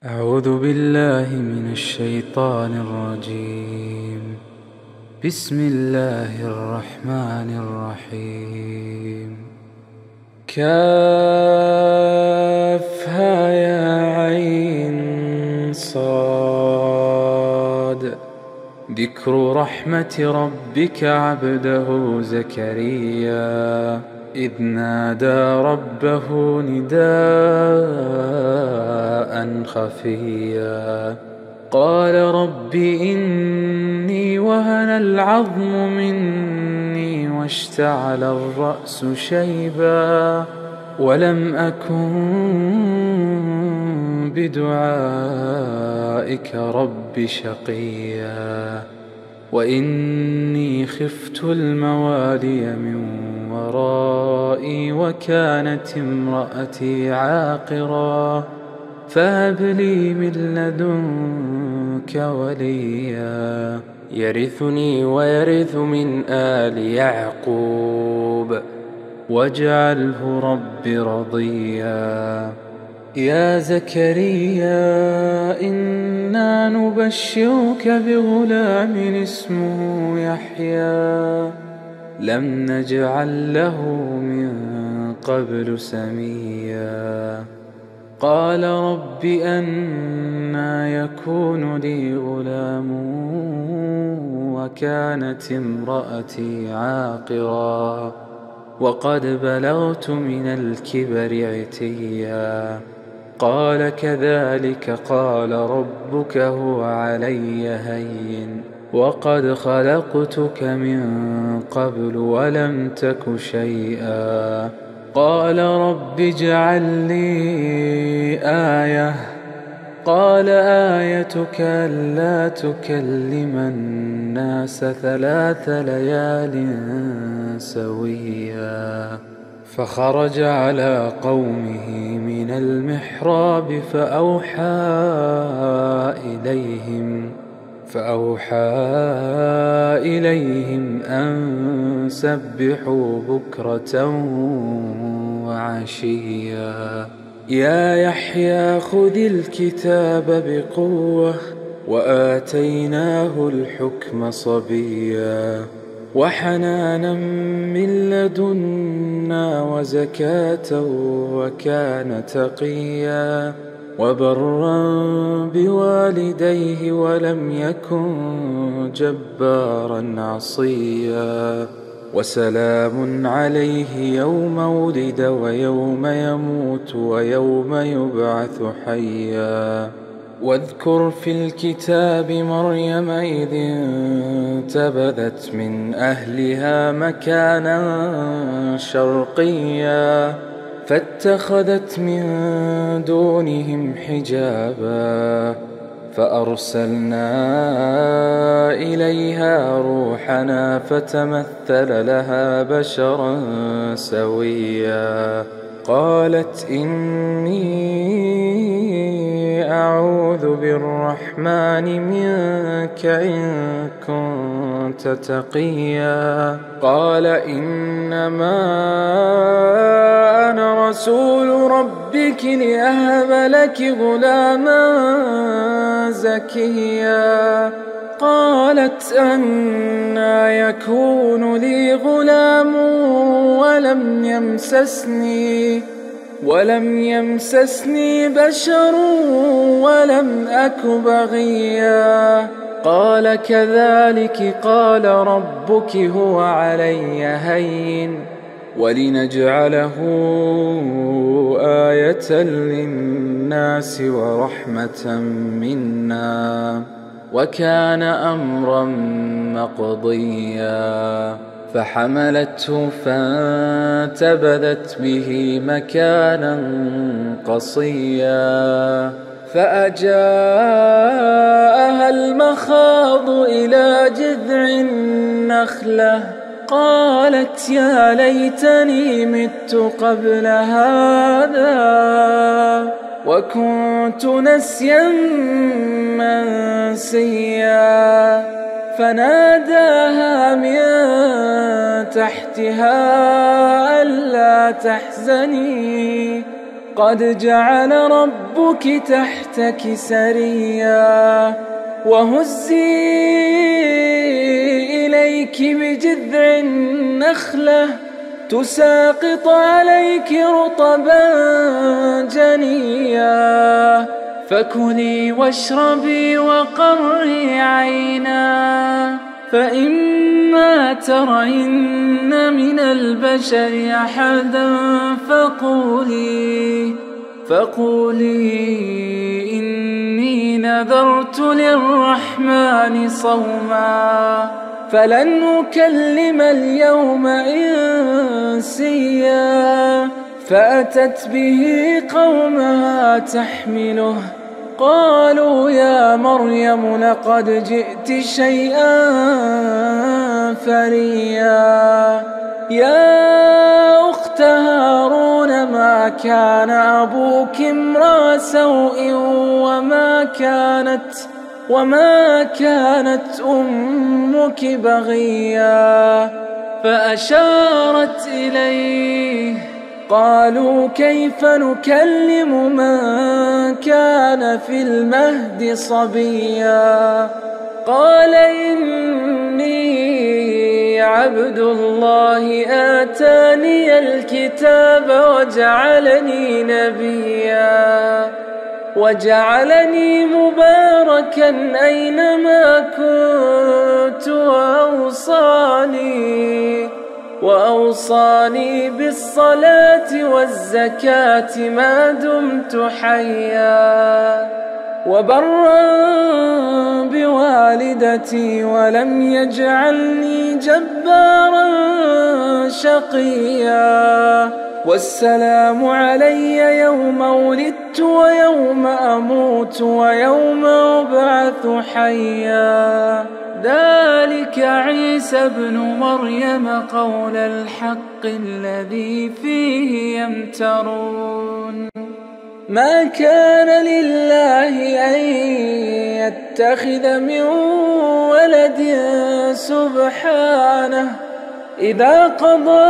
أعوذ بالله من الشيطان الرجيم. بسم الله الرحمن الرحيم. كافها يا عين صاد. ذكر رحمة ربك عبده زكريا إذ نادى ربه نداء خفيا قال رب إني وهن العظم مني واشتعل الرأس شيبا ولم أكن بدعائك رب شقيا وإني خفت الموالي من ورائي وكانت امرأتي عاقرا فهب لي من لدنك وليا يرثني ويرث من آل يعقوب واجعله رب رضيا. يا زكريا إنا نبشرك بغلام اسمه يحيى لم نجعل له من قبل سميا قال رب أنى يكون لي غلام وكانت امرأتي عاقرا وقد بلغت من الكبر عتيا قال كذلك قال ربك هو علي هين وقد خلقتك من قبل ولم تك شيئا قال رب اجعل لي آية قال آيتك ألا تكلم الناس 3 ليال سويا فخرج على قومه من المحراب فأوحى إليهم أن سبحوا بكرة وعشيا يا يحيى خذ الكتاب بقوة وآتيناه الحكم صبيا وحنانا من لدنا وزكاة وكان تقيا وبرا بوالديه ولم يكن جبارا عصيا وسلام عليه يوم ولد ويوم يموت ويوم يبعث حيا واذكر في الكتاب مريم إذ انتبذت من أهلها مكانا شرقيا فاتخذت من دونهم حجابا فأرسلنا إليها روحنا فتمثل لها بشرا سويا قالت إني أعوذ بالرحمن منك إن كنت تقيا قال إنما أنا رسول ربك لأهب لك غلاما زكيا قالت أنى يكون لي غلام ولم يمسسني بشر ولم أك بغيا قال كذلك قال ربك هو علي هين ولنجعله آية للناس ورحمة منا وكان أمرا مقضيا فحملته فانتبذت به مكانا قصيا فأجاءها المخاض إلى جذع النخلة قالت يا ليتني مت قبل هذا وكنت نسيا منسيا فناداها من تحتها ألا تحزني قد جعل ربك تحتك سريا وهزي إليك بجذع النخلة تساقط عليك رطبا جنيا فكلي واشربي وقري عينا فإما ترين من البشر أحدا فقولي إني نذرت للرحمن صوما فلن أكلم اليوم إنسيا فأتت به قومها تحمله قالوا يا مريم لقد جئت شيئا فريا يا أخت هارون ما كان أبوك امرأ سوء وما كانت أمك بغيا فأشارت إليه قالوا كيف نكلم من كان في المهد صبيا قال إني عبد الله آتاني الكتاب وجعلني نبيا وجعلني مباركا أينما كنت وأوصاني بالصلاة والزكاة ما دمت حيا وبرا بوالدتي ولم يجعلني جبارا شقيا والسلام علي يوم ولدت ويوم أموت ويوم أبعث حيا ذلك عيسى ابن مريم قول الحق الذي فيه يمترون ما كان لله أن يتخذ من ولد سبحانه إذا قضى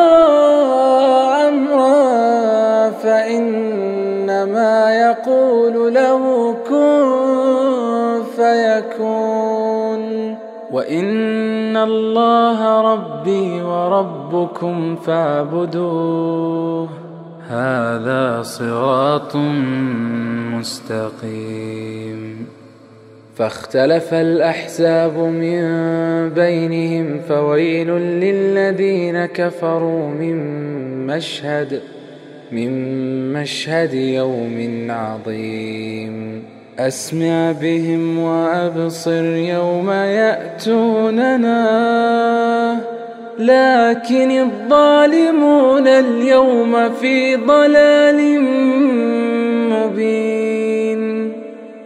أمرا فإنما يقول له كن فيكون وإن الله ربي وربكم فاعبدوه هذا صراط مستقيم فاختلف الأحزاب من بينهم فويل للذين كفروا من مشهد يوم عظيم أسمع بهم وأبصر يوم يأتوننا لكن الظالمون اليوم في ضلال مبين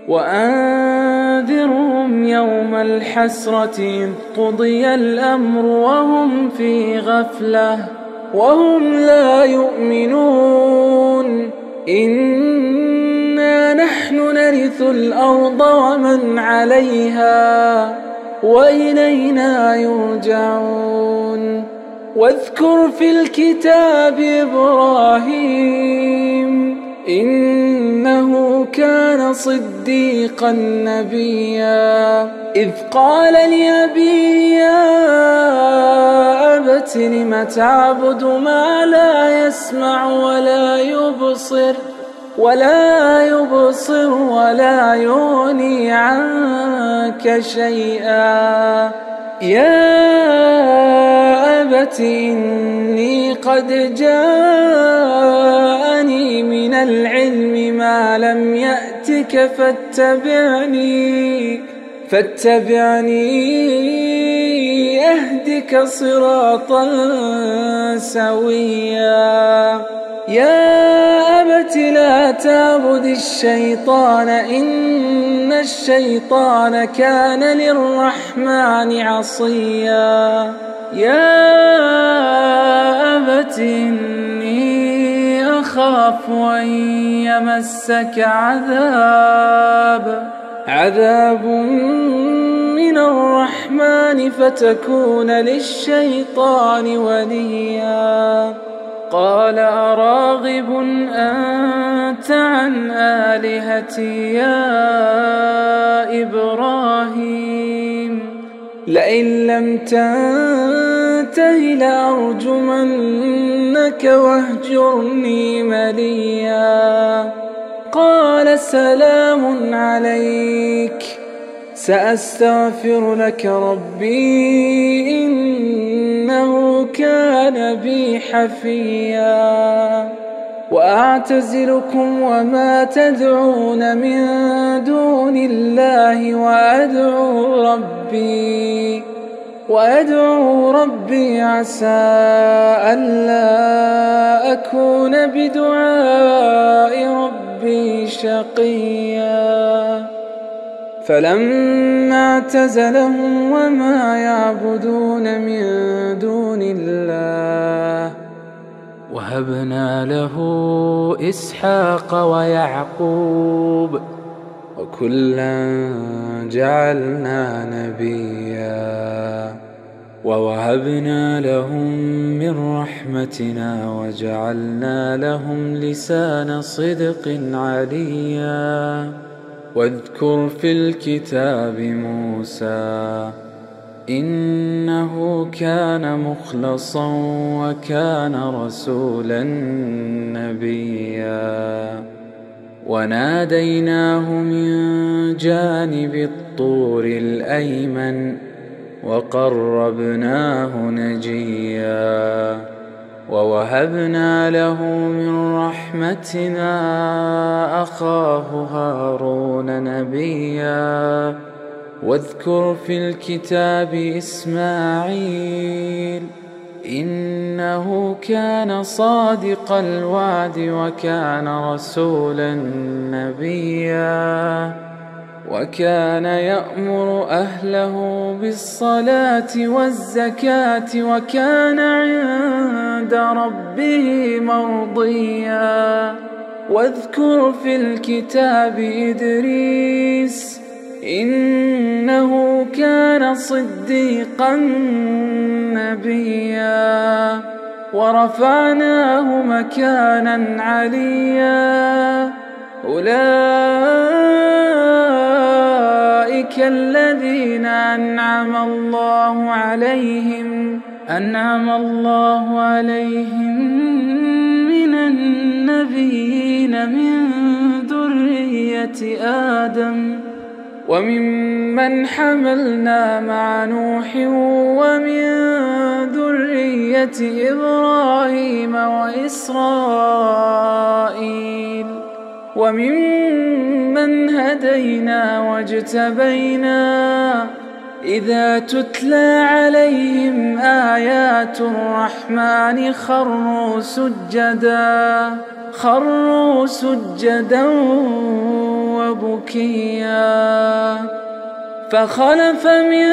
وأنذرهم يوم الحسرة إذ قضي الأمر وهم في غفلة وهم لا يؤمنون إنا نحن نرث الأرض ومن عليها وإلينا يرجعون واذكر في الكتاب إبراهيم إنه كان صديقا نبيا إذ قال لأبيه يا أبت لم تعبد ما لا يسمع ولا يبصر ولا يغني عنك شيئا يا أبت إني قد جاءني من العلم ما لم يأتك فاتبعني أهدك صراطا سويا يا أبت لا تعبد الشيطان إن الشيطان كان للرحمن عصيا يا أبت إني أخاف أن يمسك عذاب من الرحمن فتكون للشيطان وليا قال أراغب أنت عن آلهتي يا إبراهيم لئن لم تنته لأرجمنك واهجرني مليا قال سلام عليك سأستغفر لك ربي إنه كان بي حفيا وأعتزلكم وما تدعون من دون الله وأدعو ربي عسى ألا أكون بدعاء ربي شقيا فلما اعتزلهم وما يعبدون من دون الله وهبنا له إسحاق ويعقوب وكلا جعلنا نبيا ووهبنا لهم من رحمتنا وجعلنا لهم لسان صدق عليا واذكر في الكتاب موسى إنه كان مخلصا وكان رسولا نبيا وناديناه من جانب الطور الأيمن وقربناه نجيا ووهبنا له من رحمتنا أخاه هارون نبيا واذكر في الكتاب إسماعيل إنه كان صادق الوعد وكان رسولا نبيا وكان يأمر أهله بالصلاة والزكاة وكان عند ربه مرضيا واذكر في الكتاب إدريس إنه كان صديقا نبيا ورفعناه مكانا عليا أولئك الذين أنعم الله عليهم من النبيين من ذرية آدم وممن حملنا مع نوح ومن ذرية إبراهيم وإسرائيل وممن هدينا واجتبينا إذا تتلى عليهم آيات الرحمن خروا سجدا وبكيا فخلف من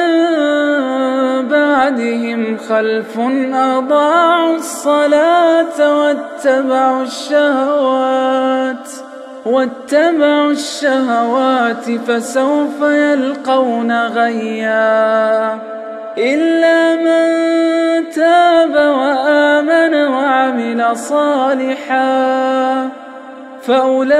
بعدهم خلف أضاعوا الصلاة واتبعوا الشهوات فسوف يلقون غيا إلا من تاب وآمن وعمل صالحا فأولئك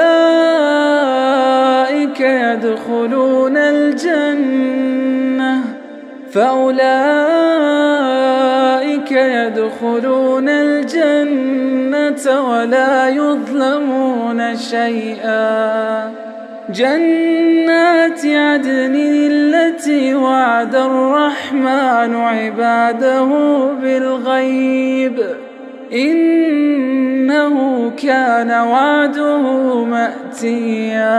يدخلون الجنة ولا يظلمون شيئا جنات عدن التي وعد الرحمن عباده بالغيب إنه كان وعده مأتيا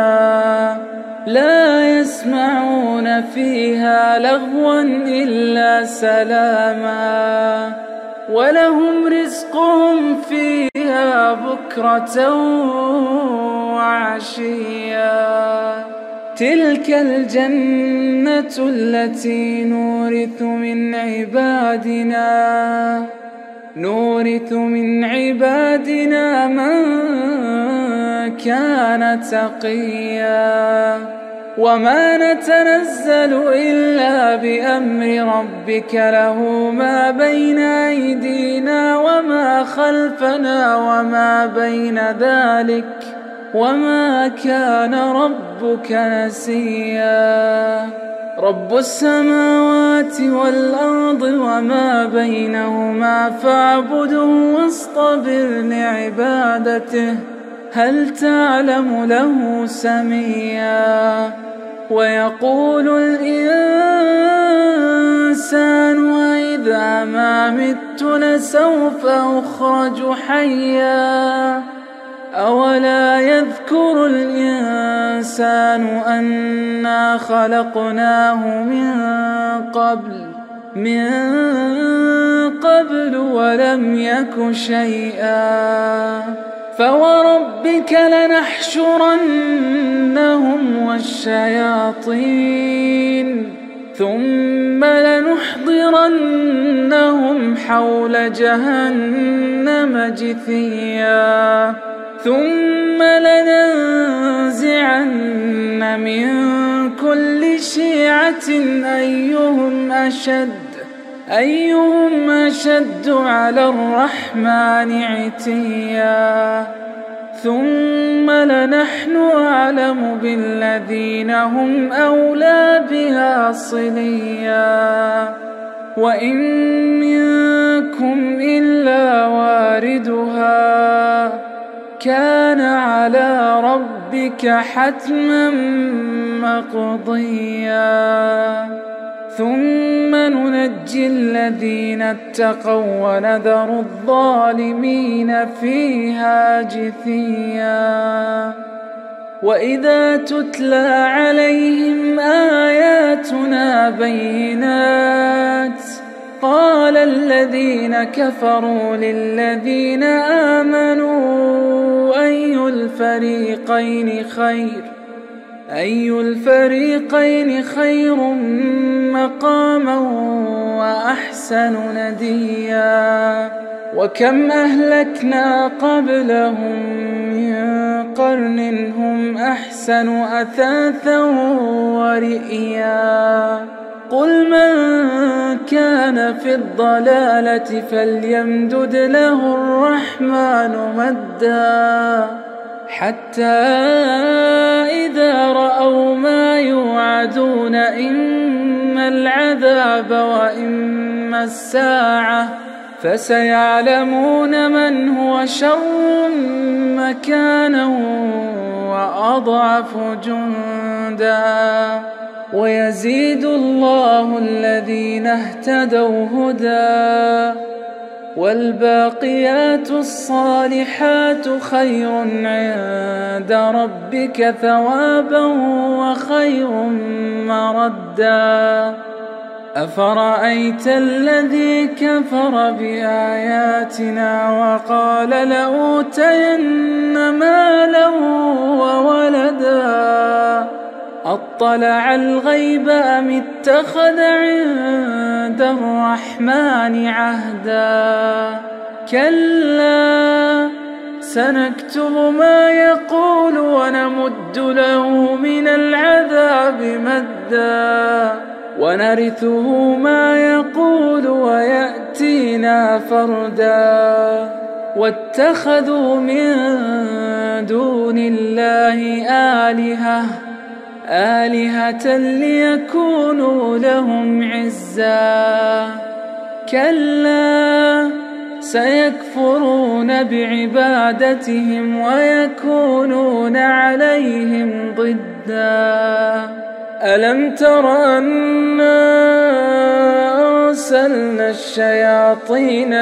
لا يسمعون فيها لغوا إلا سلاما ولهم رزقهم فيها بكرة وعشيا تلك الجنة التي نورث من عبادنا من كان تقيا وما نتنزل إلا بأمر ربك له ما بين أيدينا وما خلفنا وما بين ذلك وما كان ربك نسيا رب السماوات والأرض وما بينهما فاعبده واصطبر لعبادته هل تعلم له سميا ويقول الإنسان أإذا ما مت لسوف أخرج حيا أولا يذكر الإنسان أنا خلقناه من قبل ولم يك شيئا فوربك لنحشرنهم والشياطين ثم لنحضرنهم حول جهنم جثيا ثم لننزعن من كل شيعة أيهم أشد على الرحمن عتيا ثم لنحن أعلم بالذين هم أولى بها صليا وإن منكم إلا واردها كان على ربك حتما مقضيا ثم ننجي الذين اتقوا ونذر الظالمين فيها جثيا وإذا تتلى عليهم آياتنا بينات قال الذين كفروا للذين آمنوا أي الفريقين خير مقاما وأحسن نديا وكم أهلكنا قبلهم من قرن هم أحسن أثاثا ورئيا قل من كان في الضلالة فليمدد له الرحمن مدا حتى إذا رأوا ما يوعدون إما العذاب وإما الساعة فسيعلمون من هو شر مكانا وأضعف جندا ويزيد الله الذين اهتدوا هدى والباقيات الصالحات خير عند ربك ثوابا وخير مردا أفرأيت الذي كفر بآياتنا وقال لأوتين مالا وولدا أطلع الغيب أم اتخذ عند الرحمن عهدا كلا سنكتب ما يقول ونمد له من العذاب مدا ونرثه ما يقول ويأتينا فردا واتخذوا من دون الله آلهة ليكونوا لهم عزا كلا سيكفرون بعبادتهم ويكونون عليهم ضدا ألم تر أنا أرسلنا الشياطين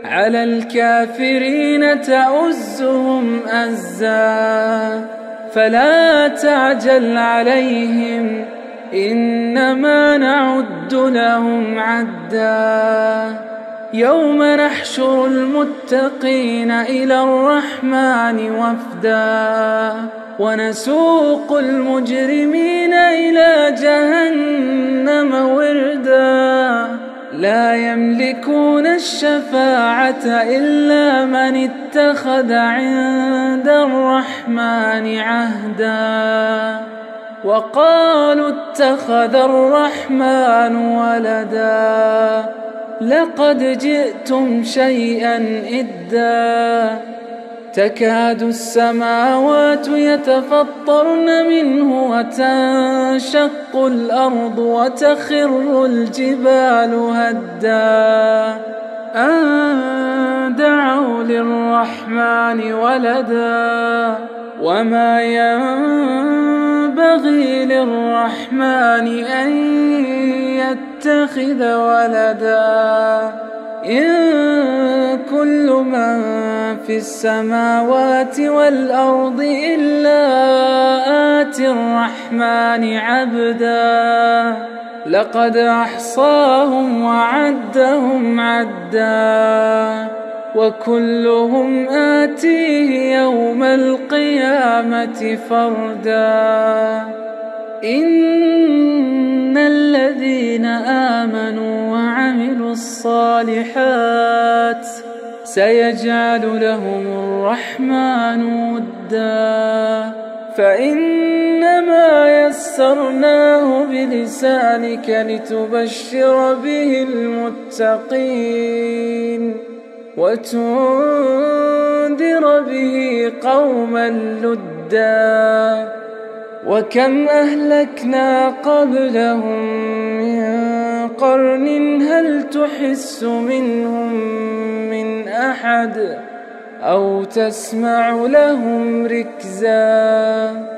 على الكافرين تؤزهم أزا فلا تعجل عليهم إنما نعد لهم عدا يوم نحشر المتقين إلى الرحمن وفدا ونسوق المجرمين إلى جهنم وردا لا يملكون الشفاعة إلا من اتخذ عند الرحمن عهدا وقالوا اتخذ الرحمن ولدا لقد جئتم شيئا إدا تكاد السماوات يتفطرن منه وتنشق الأرض وتخر الجبال هدا أن دعوا للرحمن ولدا وما ينبغي للرحمن أن يتخذ ولدا إن كل من في السماوات والأرض إلا آتي الرحمن عبدا لقد أحصاهم وعدهم عدا وكلهم آتيه يوم القيامة فردا إن الذين آمنوا وعملوا الصالحات سيجعل لهم الرحمن ودا فإنما يسرناه بلسانك لتبشر به المتقين وتنذر به قوما لدا وكم أهلكنا قبلهم من قرن هل تحس منهم من أحد أو تسمع لهم ركزا